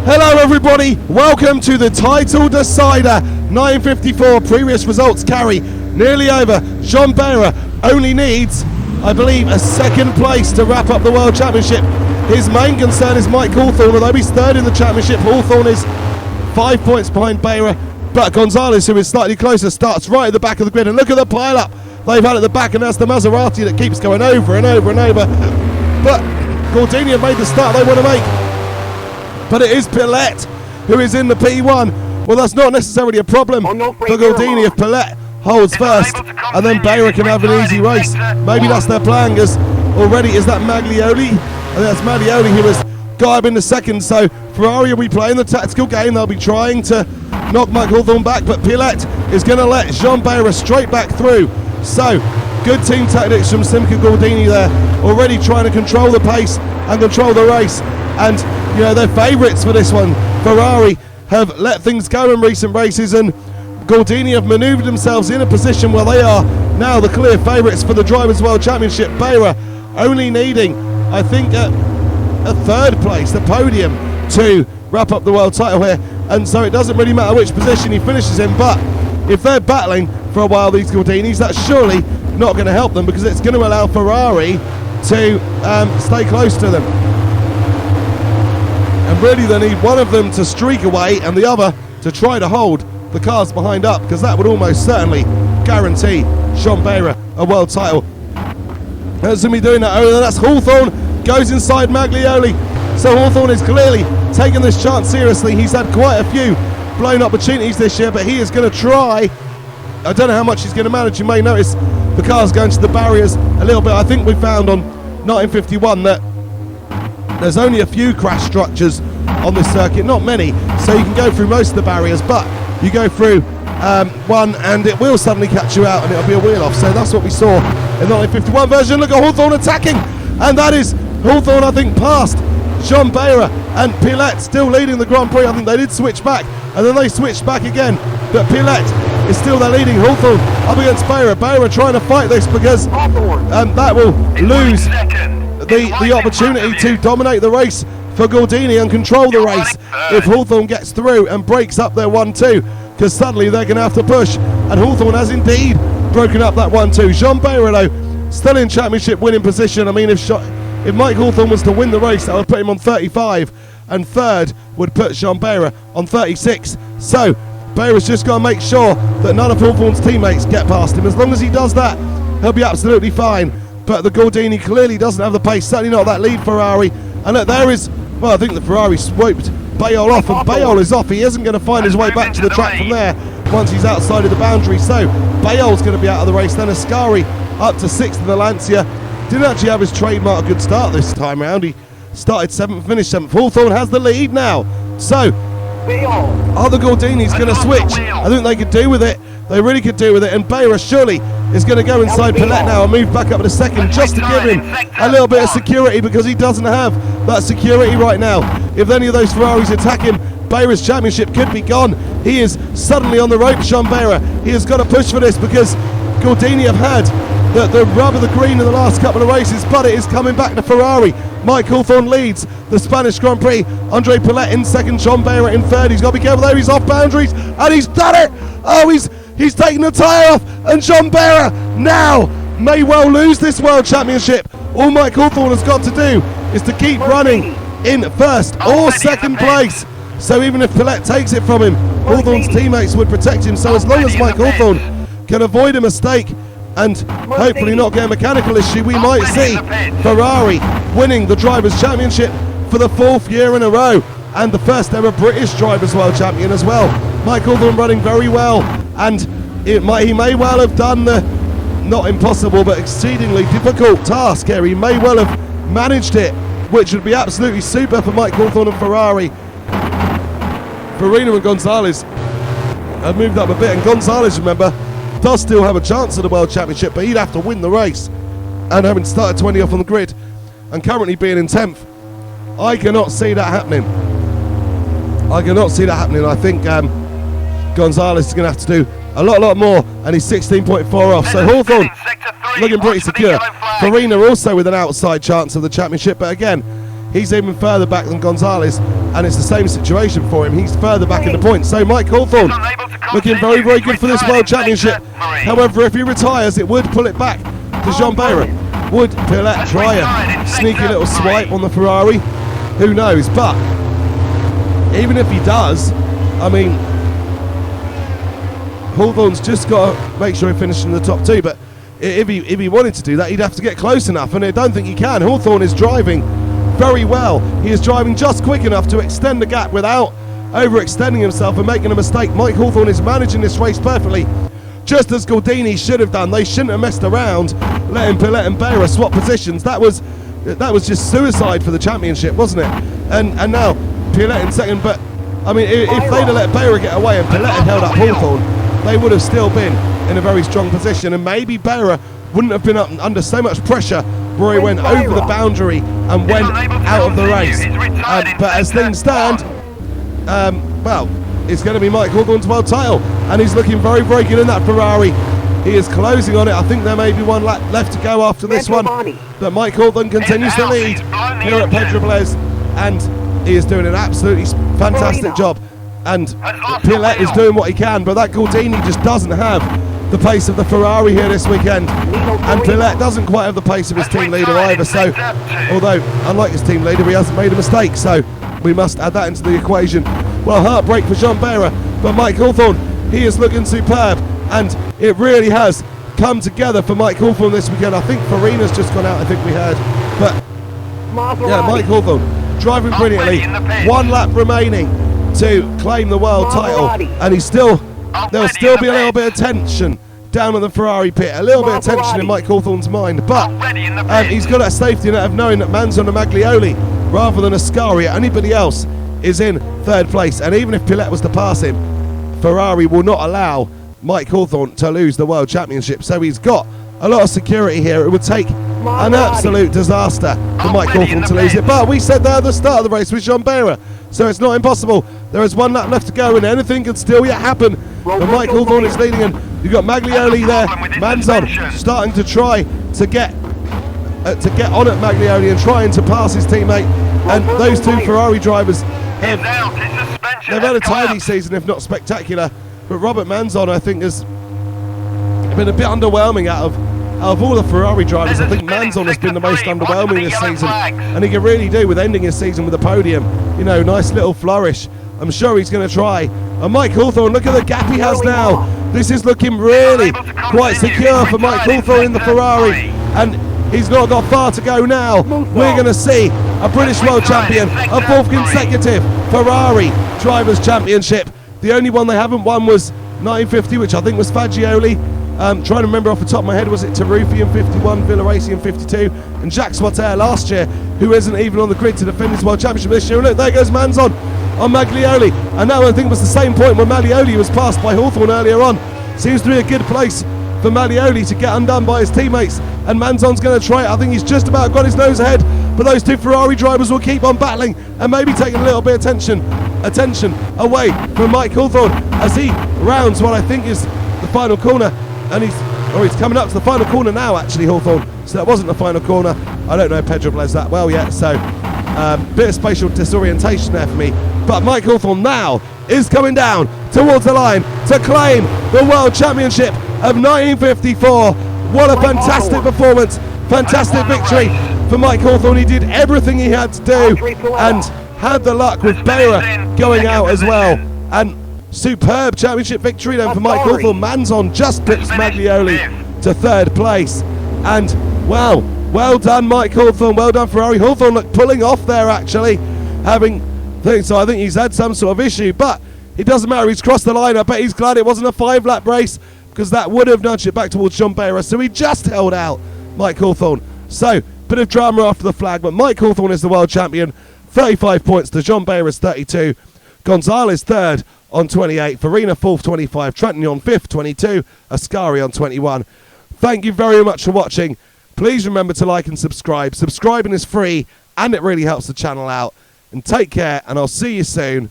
Hello everybody, welcome to the title decider. 9:54, previous results carry nearly over. Jean Behra only needs, I believe, a second place to wrap up the World Championship. His main concern is Mike Hawthorn, although he's third in the championship. Hawthorn is 5 points behind Behra, but Gonzalez, who is slightly closer, starts right at the back of the grid. And look at the pile-up they've had at the back, and that's the Maserati that keeps going over and over and over. But Gordini have made the start they want to make. But it is Pilette who is in the P1. Well, that's not necessarily a problem for Gordini if Pilette holds first, and then Behra can have an easy race. Maybe that's their plan, because already is that Maglioli? I think that's Maglioli who has got up in the second. So Ferrari will be playing the tactical game. They'll be trying to knock Mike Hawthorn back, but Pilette is going to let Jean Behra straight back through. So good team tactics from simcagordini there, already trying to control the pace and control the race. And you know, they're favourites for this one. Ferrari have let things go in recent races, and Gordini have manoeuvred themselves in a position where they are now the clear favourites for the Drivers' World Championship. Behra only needing, I think, a third place, the podium, to wrap up the world title here. And so it doesn't really matter which position he finishes in, but if they're battling for a while, these Gordinis, that's surely not going to help them, because it's going to allow Ferrari to stay close to them. And really they need one of them to streak away and the other to try to hold the cars behind up, because that would almost certainly guarantee Jean Behra a world title. That's going to be doing that. Oh, that's Hawthorn, goes inside Maglioli. So Hawthorn is clearly taking this chance seriously. He's had quite a few blown opportunities this year, but he is going to try. I don't know how much he's going to manage. You may notice the cars going to the barriers a little bit. I think we found on 1951 that there's only a few crash structures on this circuit, not many, so you can go through most of the barriers, but you go through one and it will suddenly catch you out and it'll be a wheel off. So that's what we saw in the 1951 version. Look at Hawthorn attacking, and that is Hawthorn, I think, past Jean Behra, and Pilette still leading the Grand Prix. I think they did switch back and then they switched back again, but Pilette is still there leading. Hawthorn up against Behra. Behra trying to fight this, because that will lose the opportunity to dominate the race for Gordini and control the race if Hawthorn gets through and breaks up their 1-2, because suddenly they're going to have to push, and Hawthorn has indeed broken up that 1-2. Jean Behra, though, still in championship winning position. I mean, if Mike Hawthorn was to win the race, that would put him on 35, and third would put Jean Behra on 36. So Behra's just got to make sure that none of Hawthorn's teammates get past him. As long as he does that, he'll be absolutely fine. But the Gordini clearly doesn't have the pace, certainly not that lead Ferrari. And look, there is, well, I think the Ferrari swooped Bayol off, and Bayol is off. He isn't going to find his way back to the track from there once he's outside of the boundary. So Bayol's going to be out of the race. Then Ascari up to 6th in the Lancia. Didn't actually have his trademark good start this time around. He started 7th, finished 7th. Hawthorn has the lead now. So are the Gordinis going to switch? I think they could do with it. They really could do with it. And Behra surely is going to go inside Pilette now and move back up to second, just to give him a little bit of security, because he doesn't have that security right now. If any of those Ferraris attack him, Behra's championship could be gone. He is suddenly on the ropes, Jean Behra. He has got to push for this, because Gordini have had the rub of the green in the last couple of races, but it is coming back to Ferrari. Mike Hawthorn leads the Spanish Grand Prix. Andrepilette in second, Jean Behra in third. He's got to be careful there. He's off boundaries, and he's done it. Oh, he's taken the tyre off, and Jean Behra now may well lose this World Championship. All Mike Hawthorn has got to do is to keep running in first or second place. So even if Pilette takes it from him, Hawthorn's teammates would protect him. So as long as Mike Hawthorn can avoid a mistake and hopefully not get a mechanical issue, we might see Ferrari winning the Drivers' Championship for the 4th year in a row, and the first ever British Drivers' World Champion as well. Mike Hawthorn running very well, and he may well have done the not impossible but exceedingly difficult task here. He may well have managed it, which would be absolutely super for Mike Hawthorn and Ferrari. Farina and Gonzalez have moved up a bit, and Gonzalez, remember, does still have a chance at the World Championship, but he'd have to win the race, and having started 20 off on the grid and currently being in 10th, I cannot see that happening. I think Gonzalez is going to have to do a lot more, and he's 16.4 off. So Hawthorn looking pretty secure. Farina also with an outside chance of the championship, but again, he's even further back than Gonzalez. and it's the same situation for him. He's further back in the points. So Mike Hawthorn looking very, very good for this World Championship. However, if he retires, it would pull it back to Jean Behra. Would Pilette try a sneaky little swipe on the Ferrari? Who knows? But even if he does, I mean, Hawthorn's just got to make sure he finishes in the top 2. But if he wanted to do that, he'd have to get close enough, and I don't think he can. Hawthorn is driving very well. He is driving just quick enough to extend the gap without overextending himself and making a mistake. Mike Hawthorn is managing this race perfectly, just as Gordini should have done. They shouldn't have messed around, letting Pilette and Behra swap positions. That was just suicide for the championship, wasn't it? And now Pilette in second, but I mean, if they'd have let Behra get away and Pilette had held up Hawthorn, they would have still been in a very strong position, and maybe Behra wouldn't have been under so much pressure where he went over the boundary and went out of the race. But as things stand, well, it's going to be Mike Hawthorn's world title, and he's looking very, very good in that Ferrari. He is closing on it. I think there may be one lap left to go after this one, but Mike Hawthorn continues to lead here at Pedrobles, and he is doing an absolutely fantastic job. And Pilette is doing what he can, but that Gordini just doesn't have the pace of the Ferrari here this weekend, and Pilette doesn't quite have the pace of his team leader either. So, although unlike his team leader, he hasn't made a mistake, so we must add that into the equation. Well, heartbreak for Jean Behra, but Mike Hawthorn, he is looking superb, and it really has come together for Mike Hawthorn this weekend. I think Farina's just gone out, I think we heard, but yeah, Mike Hawthorn driving brilliantly. 1 lap remaining to claim the world title, and there'll still be a little bit of tension down in the Ferrari pit, a little bit of tension in Mike Hawthorn's mind, but he's got that safety net of knowing that Andrepilette rather than Ascari, anybody else is in 3rd place, and even if Pilette was to pass him, Ferrari will not allow Mike Hawthorn to lose the World Championship. So he's got a lot of security here. It would take an absolute disaster for Mike Hawthorn to lose it, but we said that at the start of the race with Jean Behra, so it's not impossible. There is 1 lap left to go, and anything can still yet happen. But Mike Hawthorn is leading, and you've got Maglioli there. Manzon starting to try to get on at Maglioli and trying to pass his teammate. And those 2 Ferrari drivers they've had a tidy season, if not spectacular. But Robert Manzon, I think, has been a bit underwhelming out of all the Ferrari drivers. I think Manzon has been the most underwhelming this season, and he can really do with ending his season with a podium. You know, nice little flourish. I'm sure he's going to try. And Mike Hawthorn, look at the gap he has now. This is looking really quite secure for Mike Hawthorn in the Ferrari, and he's not got far to go now. We're going to see a British World Champion, a 4th consecutive Ferrari Drivers' Championship. The only one they haven't won was 1950, which I think was Fagioli. Trying to remember off the top of my head, was it Taruffi in 51, Villaraci in 52, and Jacques Swatter last year, who isn't even on the grid to defend his World Championship this year. And look, there goes Manzon on Maglioli, and that I think was the same point when Maglioli was passed by Hawthorn earlier on. Seems to be a good place for Maglioli to get undone by his teammates, and Manzon's going to try it. I think he's just about got his nose ahead, but those 2 Ferrari drivers will keep on battling and maybe taking a little bit of attention away from Mike Hawthorn as he rounds what I think is the final corner, and he's coming up to the final corner now, actually, Hawthorn. So that wasn't the final corner. I don't know Pedrobles that well yet, so bit of spatial disorientation there for me. But Mike Hawthorn now is coming down towards the line to claim the World Championship of 1954. What a fantastic performance, fantastic victory for Mike Hawthorn. He did everything he had to do and had the luck with Behra going out as well. And superb championship victory then for Mike Hawthorn. Manzon just picks Maglioli to 3rd place. And well done Mike Hawthorn, well done Ferrari. Hawthorn looked pulling off there actually, so I think he's had some sort of issue, but it doesn't matter, he's crossed the line. I bet he's glad it wasn't a 5-lap race, because that would have nudged it back towards Jean Behra. So he just held out Mike Hawthorn. So, bit of drama after the flag, but Mike Hawthorn is the world champion. 35 points to Jean Behra's 32. Gonzalez 3rd on 28. Farina 4th, 25. Trenton 5th, 22. Ascari on 21. Thank you very much for watching. Please remember to like and subscribe. Subscribing is free, and it really helps the channel out. And take care, and I'll see you soon.